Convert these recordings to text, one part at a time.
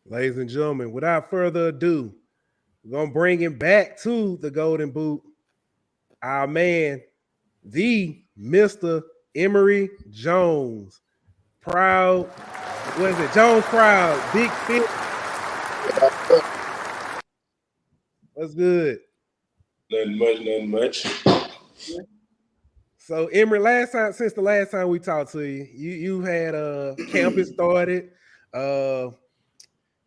Ladies and gentlemen, without further ado, we're gonna bring him back to the Golden Boot. Our man, the Mr. Emery Jones. Proud, what is it? Jones Proud, Big Fit. What's good? Nothing much. So Emery, since the last time we talked to you, you had campus started.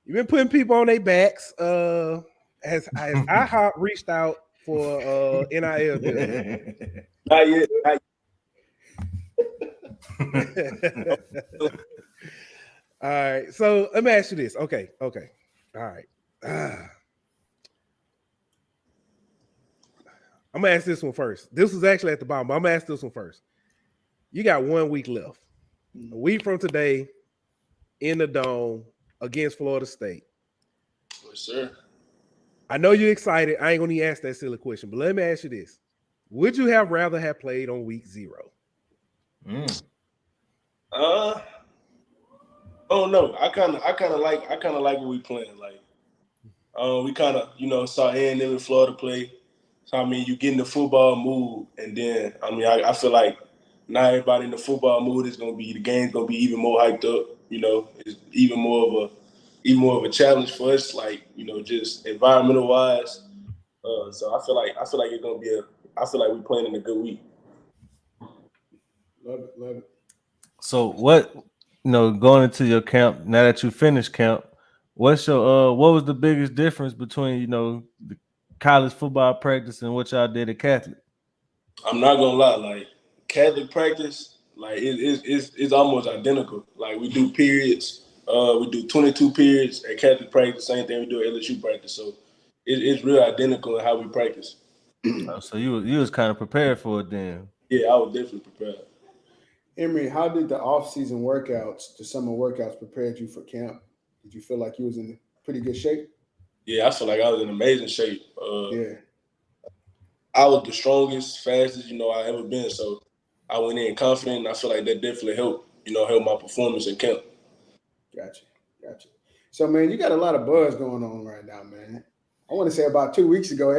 You've been putting people on their backs. Has IHOP reached out for NIL deal? Not yet. All right. So let me ask you this. Okay. All right. I'm gonna ask this one first. This was actually at the bottom, but I'm gonna ask this one first. You got 1 week left. A week from today, in the dome against Florida State. Yes, sir. I know you're excited. I ain't gonna even ask that silly question, but let me ask you this: would you have rather have played on week 0? Oh no. I kind of like what we playing. Like, we kind of saw A&M in Florida play. So I mean, you get in the football mood, and then I feel like now everybody in the football mood is the game's gonna be even more hyped up. It's even more of a challenge for us. Like just environmental wise. So I feel like it's gonna be I feel like we're playing in a good week. Love it. So what going into your camp now that you finished camp, what's your what was the biggest difference between the college football practice and what y'all did at Catholic? I'm not gonna lie, like Catholic practice, like it's almost identical. Like we do periods, we do 22 periods at Catholic practice, same thing we do at LSU practice. So it's real identical in how we practice. So you was kind of prepared for it then. Yeah, I was definitely prepared. Emery, how did the off-season workouts, the summer workouts, prepared you for camp? Did you feel like you was in pretty good shape? Yeah, I feel like I was in amazing shape. Yeah. I was the strongest, fastest, I ever been. So I went in confident, and I feel like that definitely helped my performance in camp. Gotcha. So, man, you got a lot of buzz going on right now, man. I want to say about 2 weeks ago,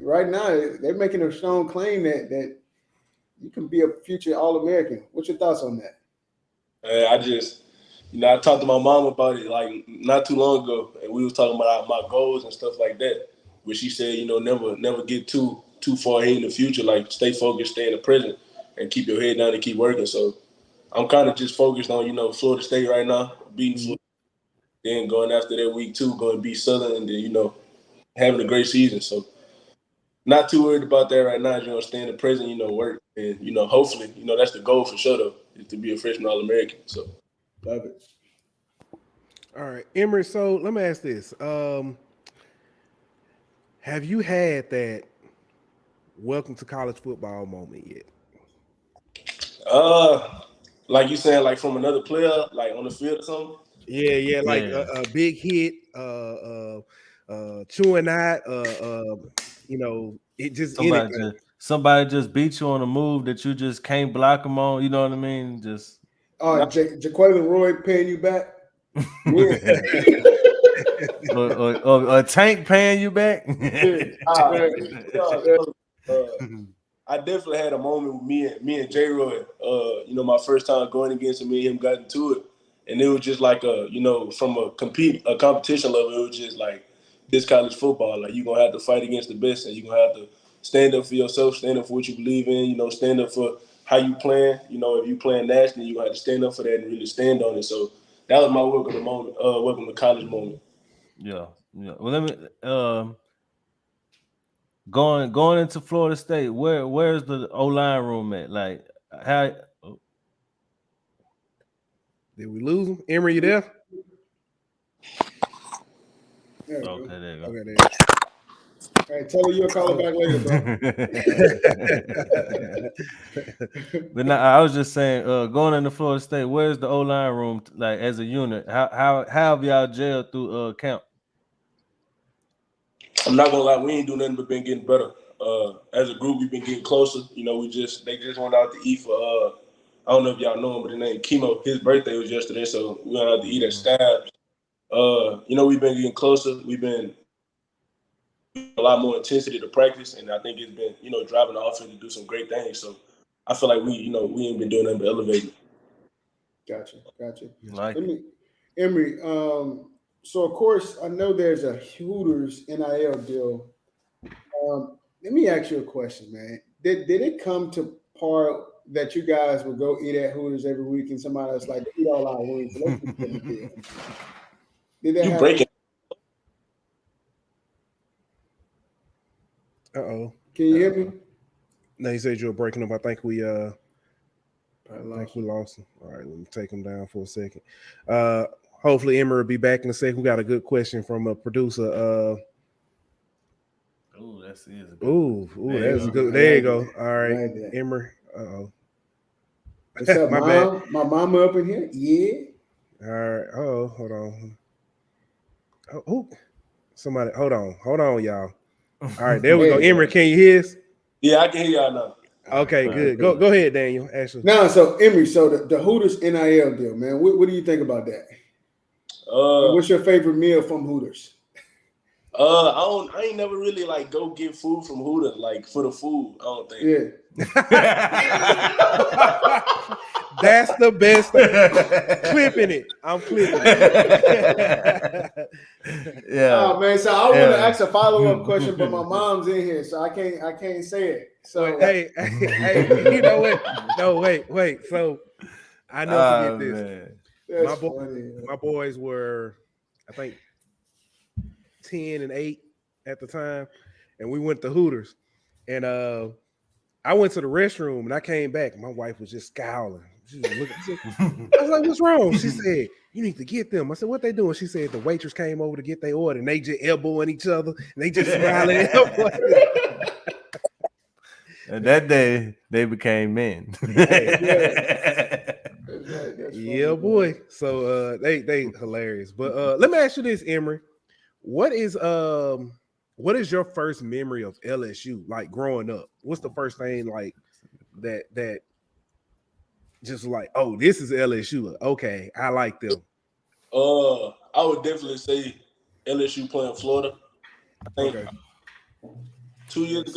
right now, they're making a strong claim that you can be a future All-American. What's your thoughts on that? I just, I talked to my mom about it like not too long ago, and we was talking about my goals and stuff like that. But she said, never get too far ahead in the future. Like, stay focused, stay in the present, and keep your head down and keep working. So I'm kind of just focused on, Florida State right now, beating Florida, then going after that week 2, going to beat Southern, and then, having a great season. So not too worried about that right now. Stay in the present, work. And, hopefully, that's the goal for sure, though, is to be a freshman All-American. So. Love it. All right, Emery. So let me ask this: have you had that welcome to college football moment yet? Like you saying, like from another player, like on the field or something. Yeah, like Yeah. a big hit, chewing out, it just anything. Somebody just beat you on a move that you just can't block them on. You know what I mean? Just Jaquelin Roy paying you back? or Tank paying you back. I definitely had a moment with me and J Roy. My first time going against him, me and him got into it, and it was just like from a competition level, it was just like this college football. Like, you're gonna have to fight against the best, and you're gonna have to stand up for yourself, stand up for what you believe in. Stand up for how you playing. If you playing nationally, you gonna have to stand up for that and really stand on it. So that was my welcome to college moment. Yeah. Well, let me going into Florida State. Where's the O-line room at? Like, how? Did we lose him? Emery, you there? Okay, there you go. Okay, there you go. Hey, tell her you'll call her back later, bro. But now, I was just saying, going into Florida State, where's the O-line room like as a unit? How have y'all gelled through camp? I'm not gonna lie, we ain't do nothing but been getting better. As a group, we've been getting closer. They just went out to eat for I don't know if y'all know him, but his name Chemo. His birthday was yesterday, so we went out to eat at Stabs. We've been getting closer. We've been a lot more intensity to practice, and I think it's been, driving the offense to do some great things. So I feel like we ain't been doing nothing but elevating. Gotcha. Like Emery, so of course I know there's a Hooters NIL deal. Let me ask you a question, man. Did it come to part that you guys would go eat at Hooters every week and somebody was like, eat all our wings, so let's just get the deal? Did that You happen? breaking? Can you hear me? No, he said you were breaking up. I think we lost him. All right, let me take him down for a second. Hopefully Emery will be back in a second. We got a good question from a producer. that's good. That's good. There you go. All right, Emery. What's up, My Mom? bad. My mama up in here? Yeah. All right. Oh, hold on. Oh, somebody. Hold on, y'all. All right, there we go. Emery, can you hear us? Yeah, I can hear y'all now. Okay, good. Go ahead, Daniel. Actually. No, so Emery, so the Hooters NIL deal, man. What do you think about that? What's your favorite meal from Hooters? I ain't never really like go get food from Hooters like for the food. I don't think. Yeah. That's the best thing. Clipping it. I'm clipping it. Yeah. Oh man, so I want to ask a follow-up question, but my mom's in here, so I can't say it. So hey, you know what? No, wait. So I never forget this. My boys were, I think, 10 and 8 at the time, and we went to Hooters, and I went to the restroom and I came back. My wife was just scowling. She was looking. I was like, "What's wrong?" She said, "You need to get them." I said, "What they doing?" She said, "The waitress came over to get their order, and they just elbowing each other, and they just smiling." And that day they became men. Yeah, boy. So they hilarious. But let me ask you this, Emery. What is your first memory of LSU, like growing up? What's the first thing like that just like, oh, this is LSU. Okay, I like them. I would definitely say LSU playing Florida. I think 3 years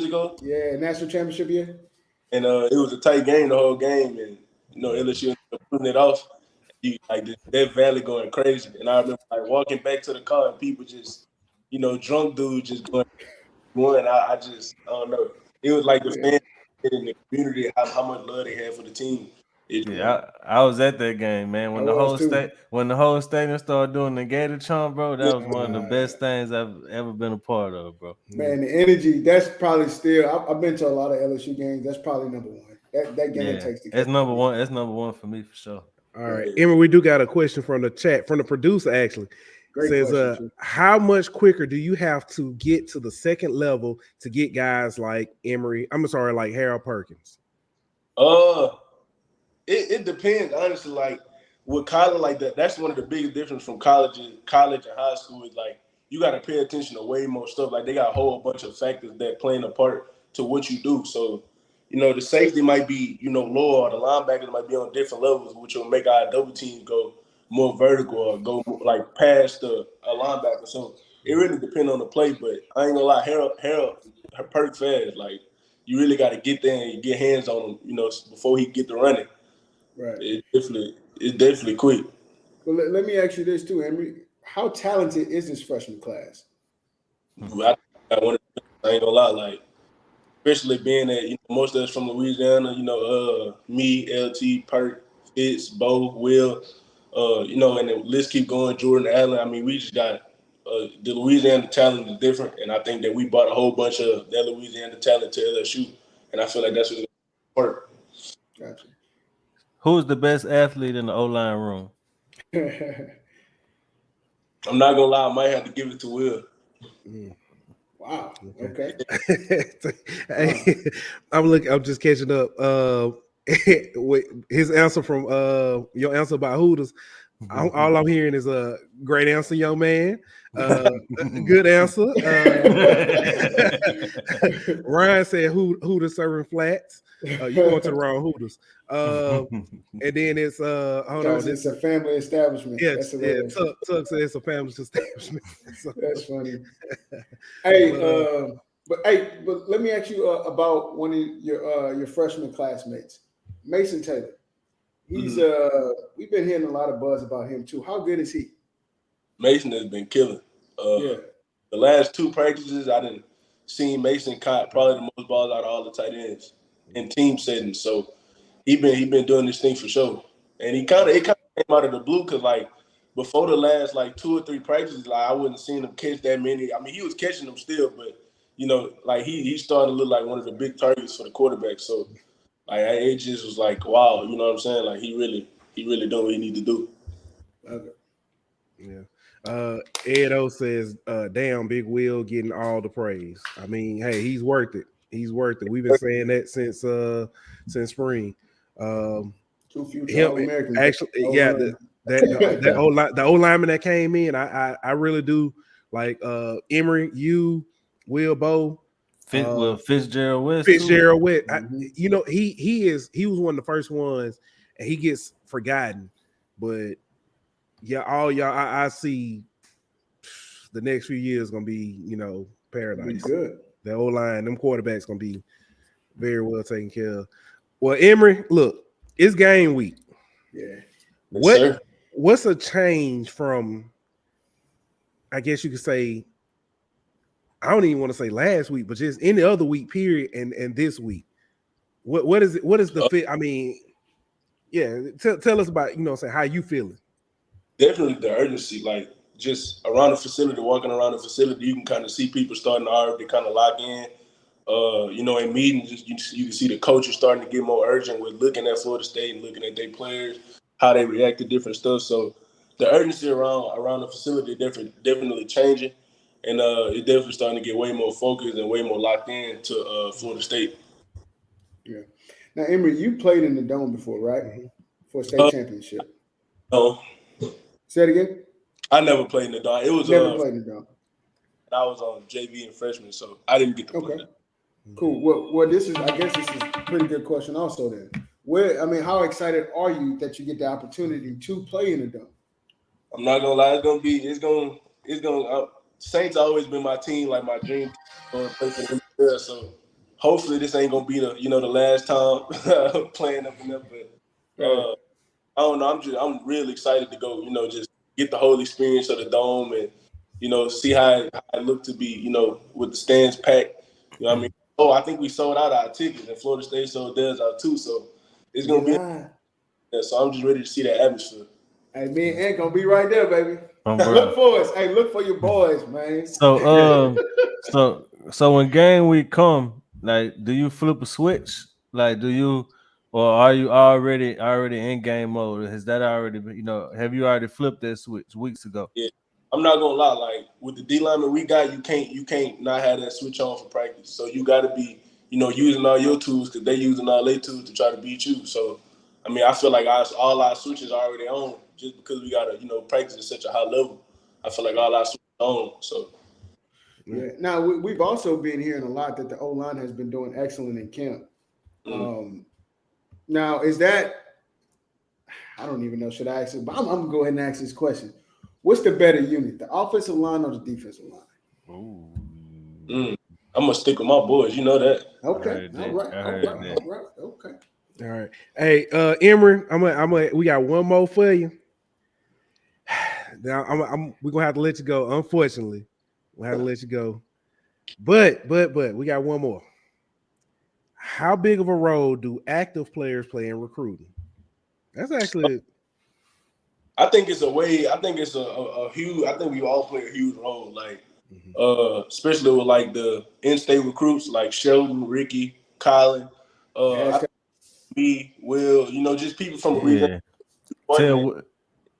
ago. Yeah, national championship year. And it was a tight game the whole game, and LSU ended up putting it off. That valley going crazy, and I remember like walking back to the car and people just, drunk dudes just going. I don't know. It was like the fans in the community, how much love they had for the team. I was at that game, man. When the whole stadium started doing the Gator chant, bro, that was one of the best things I've ever been a part of, bro. Man, the energy, that's probably still. I've been to a lot of LSU games. That's probably number one. That game takes the cake. That's number one. That's number one for me for sure. All right, Emery, we do got a question from the chat from the producer. Actually, says, "How much quicker do you have to get to the second level to get guys like Emery? Like Harold Perkins." It depends, honestly. Like with college, like that's one of the biggest difference from college and high school is like you got to pay attention to way more stuff. Like they got a whole bunch of factors that playing a part to what you do. So, the safety might be, lower, or the linebackers might be on different levels, which will make our double team go more vertical or go like past a linebacker. So it really depends on the play. But I ain't gonna lie, Harold perk fast. Like you really got to get there and get hands on him, before he get to running. Right. It's definitely quick. Well, let me ask you this too, Emery. How talented is this freshman class? I ain't gonna lie, like especially being that most of us from Louisiana, me, LT, Perk, Fitz, Bo, Will, and the list keep going. Jordan Allen. I mean, we just got the Louisiana talent is different, and I think that we brought a whole bunch of that Louisiana talent to LSU, and I feel like that's what's work. Gotcha. Who's the best athlete in the O-line room? I'm not gonna lie, I might have to give it to Will. Wow. Okay. I'm just catching up. With his answer from your answer about Hooters. All I'm hearing is a great answer, young man. Good answer. Ryan said Hooters serving flats. You going to the wrong Hooters. And then it's hold on. It's a family establishment. Yeah, That's yeah. hilarious. Tuck said it's a family establishment. So, That's funny. Hey, but, but let me ask you about one of your freshman classmates, Mason Taylor. He's we've been hearing a lot of buzz about him too. How good is he? Mason has been killing. Yeah. The last 2 practices, I didn't see Mason caught probably the most balls out of all the tight ends in team settings. So he been doing this thing for sure. And it kind of came out of the blue because like before the last like 2 or 3 practices, like I wouldn't seen him catch that many. I mean, he was catching them still, but you know, like he's starting to look like one of the big targets for the quarterback. So like it just was like wow, you know what I'm saying? Like he really doing what he need to do. Okay. Yeah. Edo says, damn, Big Will getting all the praise. I mean, hey, he's worth it. He's worth it. We've been saying that since spring. 2 future All-Americans. Actually, yeah, the old lineman that came in, I really do like Emery, you, Will Bow, Fitzgerald West. Fitzgerald West. You know, he was one of the first ones, and he gets forgotten, but yeah, all y'all, I see the next few years gonna be, you know, paradise. Be good. The old line, them quarterbacks gonna be very well taken care of. Well, Emery, look, it's game week. Yeah. What's a change from? I guess you could say. I don't even want to say last week, but just any other week period, and this week. What is it? What is the fit? I mean, yeah. Tell us about how you feeling. Definitely the urgency, like just around the facility, walking around the facility, you can kind of see people starting to already kind of lock in. In meetings, you can see the coaches starting to get more urgent with looking at Florida State and looking at their players, how they react to different stuff. So the urgency around the facility definitely changing, and it's definitely starting to get way more focused and way more locked in to Florida State. Yeah. Now, Emery, you played in the Dome before, right? Mm-hmm. For a state championship. No. Say it again. I never played in the Dome. It was never played in the Dome. I was on JV and freshman, so I didn't get to play that. Cool. Well, I guess this is a pretty good question also then. How excited are you that you get the opportunity to play in the Dome? I'm not gonna lie, it's gonna Saints always been my team, like my dream team to play for them there. So hopefully this ain't gonna be the last time playing up in there. But I don't know, I'm really excited to go, just get the whole experience of the Dome and see how it looked to be, with the stands packed. You know what I mean? Oh, I think we sold out our tickets, and Florida State sold theirs out too. So it's gonna be. Yeah, so I'm just ready to see that atmosphere. Hey, me and Ant gonna be right there, baby. Look for us. Hey, look for your boys, man. So when game week come, like, do you flip a switch? Like, or are you already in game mode? Has that already been, have you already flipped that switch weeks ago? Yeah. I'm not gonna lie, like with the D lineman we got, you can't not have that switch on for practice. So you got to be, using all your tools because they using all their tools to try to beat you. So, I feel like all our switches are already on just because we got to, practice at such a high level. I feel like all our switches are on. So. Yeah. Now we've also been hearing a lot that the O-line has been doing excellent in camp. Now is that? I don't even know. Should I ask it? But I'm gonna go ahead and ask this question. What's the better unit, the offensive line or the defensive line? I'm gonna stick with my boys. You know that. Okay. All right. Okay. All right. Hey, Emery, we got one more for you. Now we're gonna have to let you go. Unfortunately, we'll have to let you go. But we got one more. How big of a role do active players play in recruiting? That's actually. I think it's a huge. I think we all play a huge role, like especially with like the in-state recruits, like Sheldon, Ricky, Colin, me, Will. Just people from the region.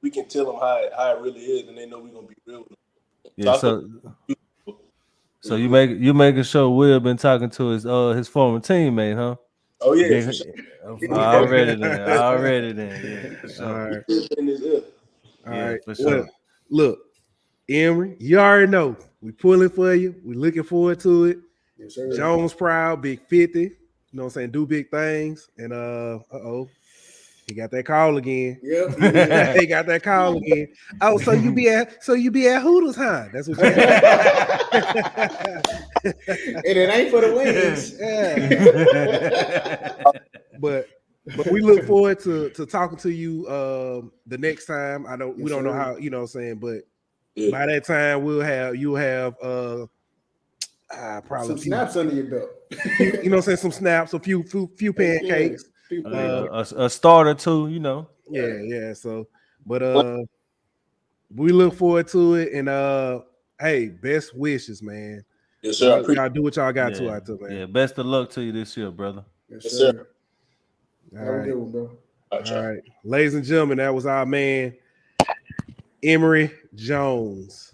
We can tell them how it really is, and they know we're gonna be real with them. Yeah. So you making sure Will been talking to his former teammate, huh? Oh yeah, for sure. Already then. Yeah, for sure. All right. All right, for sure. Well, look, Emery, you already know we pulling for you. We looking forward to it. Yes, sir. Jones proud, big 50. know what I'm saying, do big things. And he got that call again. Yep. He got that call again. Oh, so you be at Hooters, huh? That's what you And it ain't for the wings. Yeah. But we look forward to talking to you the next time. We don't know how, you know what I'm saying, but by that time you'll have probably some snaps under your belt. you know what I'm saying, some snaps, a few pancakes. A start or two, you know. Yeah. So, but we look forward to it, and hey, best wishes, man. Yes, sir. Y'all do what y'all got to out there, man. Yeah, best of luck to you this year, brother. Yes, sir. All Have right. a good one, bro. All right. Ladies and gentlemen, that was our man, Emery Jones.